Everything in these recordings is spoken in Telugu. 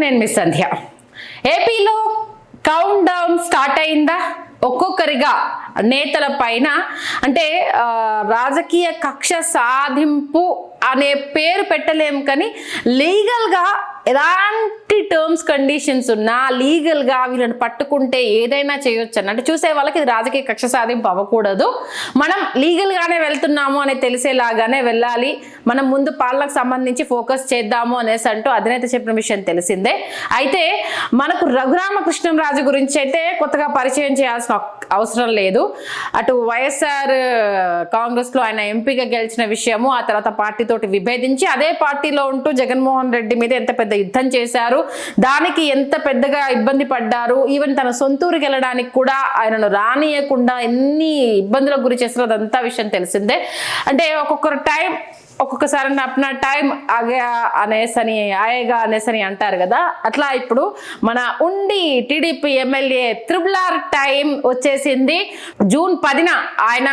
నేను మీ సంధ్య. ఏపీలో కౌంట్ డౌన్ స్టార్ట్ అయిందా? ఒక్కొక్కరిగా నేతల పైన అంటే రాజకీయ కక్ష సాధింపు అనే పేరు పెట్టలేము, కానీ లీగల్గా ఎలాంటి టర్మ్స్ కండిషన్స్ ఉన్నా లీగల్గా వీళ్ళని పట్టుకుంటే ఏదైనా చేయొచ్చు అంటే చూసే వాళ్ళకి ఇది రాజకీయ కక్ష సాధింపు అవ్వకూడదు. మనం లీగల్గానే వెళ్తున్నాము అని తెలిసేలాగానే వెళ్ళాలి. మనం ముందు పాలనకు సంబంధించి ఫోకస్ చేద్దాము అనేసి అంటూ అధినేత చెప్పిన విషయం తెలిసిందే. అయితే మనకు రఘురామకృష్ణంరాజు గురించి అయితే కొత్తగా పరిచయం చేయాల్సిన అవసరం లేదు. అటు వైఎస్ఆర్ కాంగ్రెస్లో ఆయన ఎంపీగా గెలిచిన విషయము, ఆ తర్వాత పార్టీతోటి విభేదించి అదే పార్టీలో ఉంటూ జగన్మోహన్ రెడ్డి మీద ఎంత పెద్ద యుద్ధం చేశారు, దానికి ఎంత పెద్దగా ఇబ్బంది పడ్డారు, ఈవెన్ తన సొంతూరుకి వెళ్ళడానికి కూడా ఆయనను రానియకుండా ఎన్ని ఇబ్బందులకు గురి చేస్తారో అదంతా విషయం తెలిసిందే. అంటే ఒక్కొక్కసారి అప్నా టైం అనేసని ఆయేగా అనేసని అంటారు కదా, అట్లా ఇప్పుడు మన ఉండి టీడీపీ ఎమ్మెల్యే త్రిబుల్ టైం వచ్చేసింది. జూన్ 10న ఆయన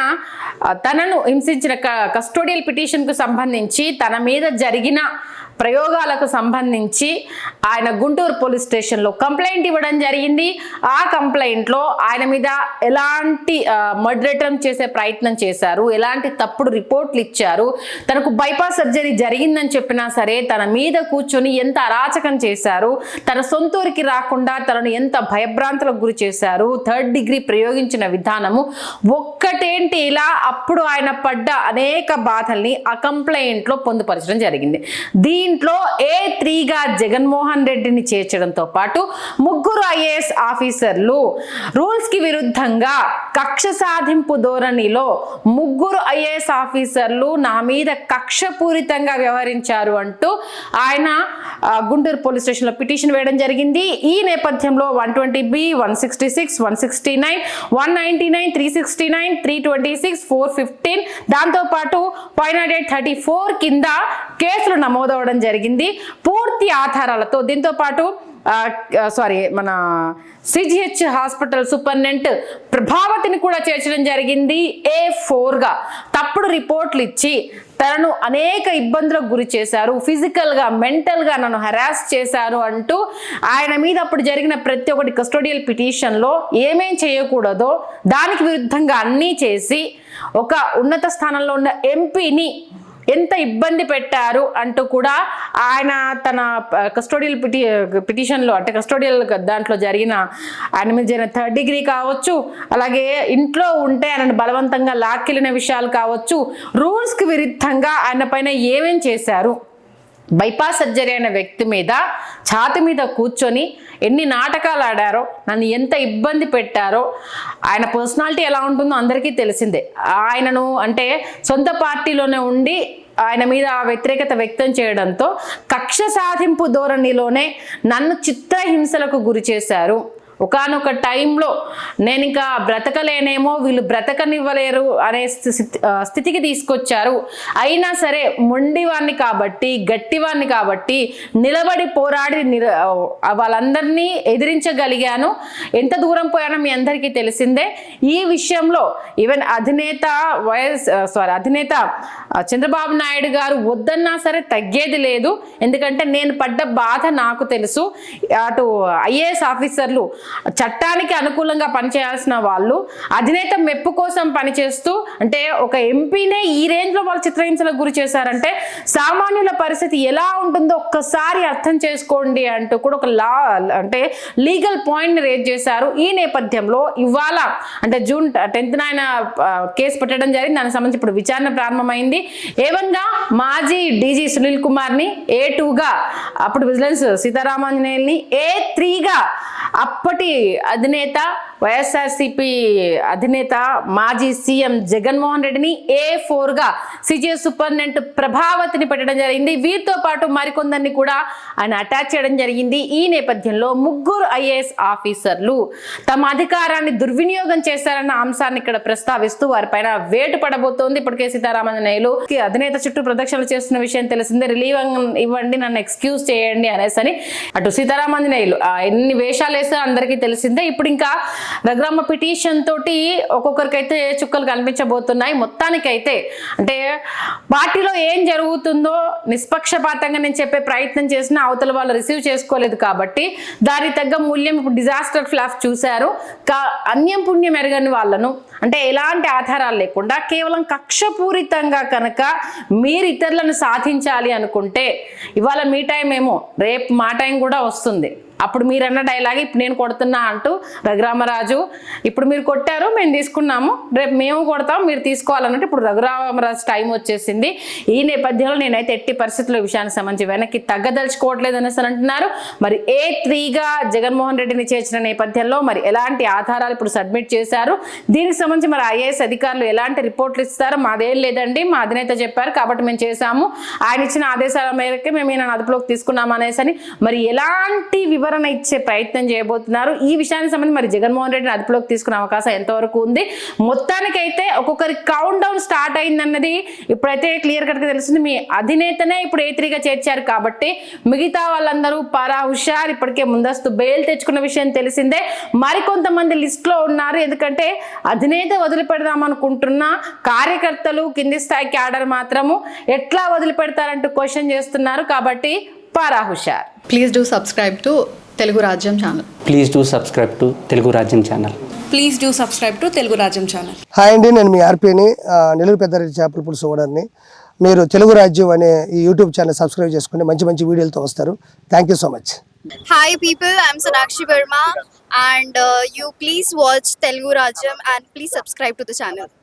తనను హింసించిన కస్టోడియల్ పిటిషన్కు సంబంధించి తన మీద జరిగిన ప్రయోగాలకు సంబంధించి ఆయన గుంటూరు పోలీస్ స్టేషన్లో కంప్లైంట్ ఇవ్వడం జరిగింది. ఆ కంప్లైంట్లో ఆయన మీద ఎలాంటి మర్డర్ చేసే ప్రయత్నం చేశారు, ఎలాంటి తప్పుడు రిపోర్ట్లు ఇచ్చారు, తనకు బైపాస్ సర్జరీ జరిగిందని చెప్పినా సరే తన మీద కూర్చొని ఎంత అరాచకం చేశారు, తన సొంతూరికి రాకుండా తనను ఎంత భయభ్రాంతులకు గురి చేశారు, 3rd డిగ్రీ ప్రయోగించిన విధానము ఒక్కటేంటి ఇలా అప్పుడు ఆయన పడ్డ అనేక బాధల్ని ఆ కంప్లైంట్లో పొందుపరచడం జరిగింది. దీంట్లో A3గా జగన్మోహన్ రెడ్డిని చేర్చడంతో పాటు 3 IAS ఆఫీసర్లు రూల్స్ కి విరుద్ధంగా కక్ష సాధింపు ధోరణిలో 3 IAS ఆఫీసర్లు నా మీద కక్షపూరితంగా వ్యవహరించారు అంటూ ఆయన గుంటూరు పోలీస్ స్టేషన్లో పిటిషన్ వేయడం జరిగింది. ఈ నేపథ్యంలో 120B, 166, 169, 199, 369, 326, 415 దాంతోపాటు 534 కింద కేసులు నమోదవడం జరిగింది పూర్తి ఆధారాలతో. దీంతో పాటు మన CGH హాస్పిటల్ సూపరింటెండెంట్ ప్రభావతిని కూడా చేర్చడం జరిగింది. A4గా తప్పుడు రిపోర్ట్లు ఇచ్చి తనను అనేక ఇబ్బందులకు గురి చేశారు, ఫిజికల్గా మెంటల్గా నన్ను హెరాస్ చేశారు అంటూ ఆయన మీద అప్పుడు జరిగిన ప్రతి ఒక్కటి కస్టోడియల్ పిటిషన్లో ఏమేం చేయకూడదో దానికి విరుద్ధంగా అన్నీ చేసి ఒక ఉన్నత స్థానంలో ఉన్న ఎంపీని ఎంత ఇబ్బంది పెట్టారు అంటూ కూడా ఆయన తన కస్టోడియల్ పిటిషన్లో అంటే కస్టోడియల్ దాంట్లో జరిగిన ఆయన మీద జరిగిన 3rd డిగ్రీ కావచ్చు, అలాగే ఇంట్లో ఉంటే ఆయనను బలవంతంగా లాక్కెళ్ళిన విషయాలు కావచ్చు, రూల్స్కి విరుద్ధంగా ఆయన పైన ఏమేం చేశారు, బైపాస్ సర్జరీ అయిన వ్యక్తి మీద ఛాతి మీద కూర్చొని ఎన్ని నాటకాలు ఆడారో, నన్ను ఎంత ఇబ్బంది పెట్టారో, ఆయన పర్సనాలిటీ ఎలా ఉంటుందో అందరికీ తెలిసిందే. ఆయనను అంటే సొంత పార్టీలోనే ఉండి ఆయన మీద వ్యతిరేకత వ్యక్తం చేయడంతో కక్ష సాధింపు ధోరణిలోనే నన్ను చిత్రహింసలకు గురి చేశారు. ఒకానొక టైంలో నేను ఇంకా బ్రతకలేనేమో, వీళ్ళు బ్రతకనివ్వలేరు అనే స్థితికి తీసుకొచ్చారు. అయినా సరే మొండివాణ్ణి కాబట్టి, గట్టివాణ్ణి కాబట్టి నిలబడి పోరాడి వాళ్ళందరినీ ఎదిరించగలిగాను. ఎంత దూరం పోయానో మీ అందరికీ తెలిసిందే. ఈ విషయంలో ఈవెన్ అధినేత చంద్రబాబు నాయుడు గారు వద్దన్నా సరే తగ్గేది లేదు. ఎందుకంటే నేను పడ్డ బాధ నాకు తెలుసు. అటు IAS ఆఫీసర్లు చట్టానికి అనుకూలంగా పనిచేయాల్సిన వాళ్ళు అధినేత మెప్పు కోసం పనిచేస్తూ అంటే ఒక ఎంపీనే ఈ రేంజ్లో వాళ్ళు చిత్రహింసలకు గురి చేశారంటే సామాన్యుల పరిస్థితి ఎలా ఉంటుందో ఒక్కసారి అర్థం చేసుకోండి అంటూ కూడా ఒక లీగల్ పాయింట్ని రేజ్ చేశారు. ఈ నేపథ్యంలో ఇవాళ అంటే జూన్ 10న ఆయన కేసు పెట్టడం జరిగింది. దానికి సంబంధించి ఇప్పుడు విచారణ ప్రారంభమైంది. A1గా మాజీ DG సునీల్ కుమార్ని, A2గా అప్పుడు విజిలెన్స్ సీతారామాంజనేయుల్ని, A3గా అప్పటి అధినేత వైఎస్ఆర్సీపీ అధినేత మాజీ సీఎం జగన్మోహన్ రెడ్డిని, A4గా CGH సూపరింటెండెంట్ ప్రభావతిని పెట్టడం జరిగింది. వీరితో పాటు మరికొందరిని కూడా ఆయన అటాచ్ చేయడం జరిగింది. ఈ నేపథ్యంలో 3 IAS ఆఫీసర్లు తమ అధికారాన్ని దుర్వినియోగం చేశారన్న అంశాన్ని ఇక్కడ ప్రస్తావిస్తూ వారిపైన వేటు పడబోతోంది. ఇప్పటికే సీతారామాంజనేయులు అధినేత చుట్టూ ప్రదక్షిణలు చేస్తున్న విషయం తెలిసిందే. రిలీవ్ ఇవ్వండి, నన్ను ఎక్స్క్యూజ్ చేయండి అనేసి అటు సీతారామాంజనేయులు ఎన్ని వేషాలు వేసో అందరికీ తెలిసిందే. ఇప్పుడు ఇంకా రఘురామ పిటిషన్ తోటి ఒక్కొక్కరికైతే చుక్కలు కనిపించబోతున్నాయి. మొత్తానికైతే అంటే పార్టీలో ఏం జరుగుతుందో నిష్పక్షపాతంగా నేను చెప్పే ప్రయత్నం చేసినా అవతల వాళ్ళు రిసీవ్ చేసుకోలేదు కాబట్టి దానికి తగ్గ మూల్యం ఇప్పుడు డిజాస్టర్ ఫ్లాప్ చూశారు. అన్యం పుణ్యం ఎరగని వాళ్ళను అంటే ఎలాంటి ఆధారాలు లేకుండా కేవలం కక్షపూరితంగా కనుక మీరు ఇతరులను సాధించాలి అనుకుంటే ఇవాళ మీ టైం ఏమో రేపు మా టైం కూడా వస్తుంది. అప్పుడు మీరు అన్న డైలాగ్ ఇప్పుడు నేను కొడుతున్నా అంటూ రఘురామరాజు ఇప్పుడు మీరు కొట్టారు మేము తీసుకున్నాము రేపు మేము కొడతాం మీరు తీసుకోవాలన్నట్టు ఇప్పుడు రఘురామరాజు టైం వచ్చేసింది. ఈ నేపథ్యంలో నేనైతే ఎట్టి పరిస్థితుల్లో విషయానికి సంబంధించి వెనక్కి తగ్గదలుచుకోవట్లేదు అనేసి అంటున్నారు. మరి A3గా జగన్మోహన్ రెడ్డిని చేర్చిన నేపథ్యంలో మరి ఎలాంటి ఆధారాలు ఇప్పుడు సబ్మిట్ చేశారు, దీనికి సంబంధించి మరి IAS అధికారులు ఎలాంటి రిపోర్ట్లు ఇస్తారో మాదేం లేదండి మా అధినేత చెప్పారు కాబట్టి మేము చేశాము, ఆయన ఇచ్చిన ఆదేశాల మేరకే మేము ఈయన అదుపులోకి తీసుకున్నాం అనేసి అని మరి ఎలాంటి వివరణ ఇచ్చే ప్రయత్నం చేయబోతున్నారు. ఈ విషయానికి సంబంధించి మరి జగన్మోహన్ రెడ్డిని అదుపులోకి తీసుకునే అవకాశం ఎంతవరకు ఉంది, మొత్తానికైతే ఒక్కొక్కరి కౌంట్ డౌన్ స్టార్ట్ అయిందన్నది ఇప్పుడైతే క్లియర్ కట్ గా తెలుస్తుంది. మీ అధినేతనే ఇప్పుడు A3గా చేర్చారు కాబట్టి మిగతా వాళ్ళందరూ పారా హుషార్, ఇప్పటికే ముందస్తు బెయిల్ తెచ్చుకున్న విషయం తెలిసిందే. మరికొంతమంది లిస్ట్ లో ఉన్నారు, ఎందుకంటే అధినేత వదిలిపెడదాం అనుకుంటున్న కార్యకర్తలు కింది స్థాయి క్యాడర్ మాత్రము ఎట్లా వదిలిపెడతారంటూ క్వశ్చన్ చేస్తున్నారు. కాబట్టి పారా హుషార్. Please do subscribe to Telugu Rajyam channel. Please do subscribe to Telugu Rajyam channel. Please do subscribe to Telugu రాజ్యం ఛానల్. హాయ్ అండి, నేను మీ ఆర్పీని నెల్లూరు పెద్దారెడ్డి చేపల పులుసు ఓనర్ని. మీరు తెలుగు రాజ్యం అనే ఈ యూట్యూబ్ ఛానల్ సబ్స్క్రైబ్ చేసుకుని మంచి మంచి వీడియోలతో వస్తారు. Thank you so much. Hi people, I'm Sonakshi Verma and you please watch Telugu Rajyam and please subscribe to the channel.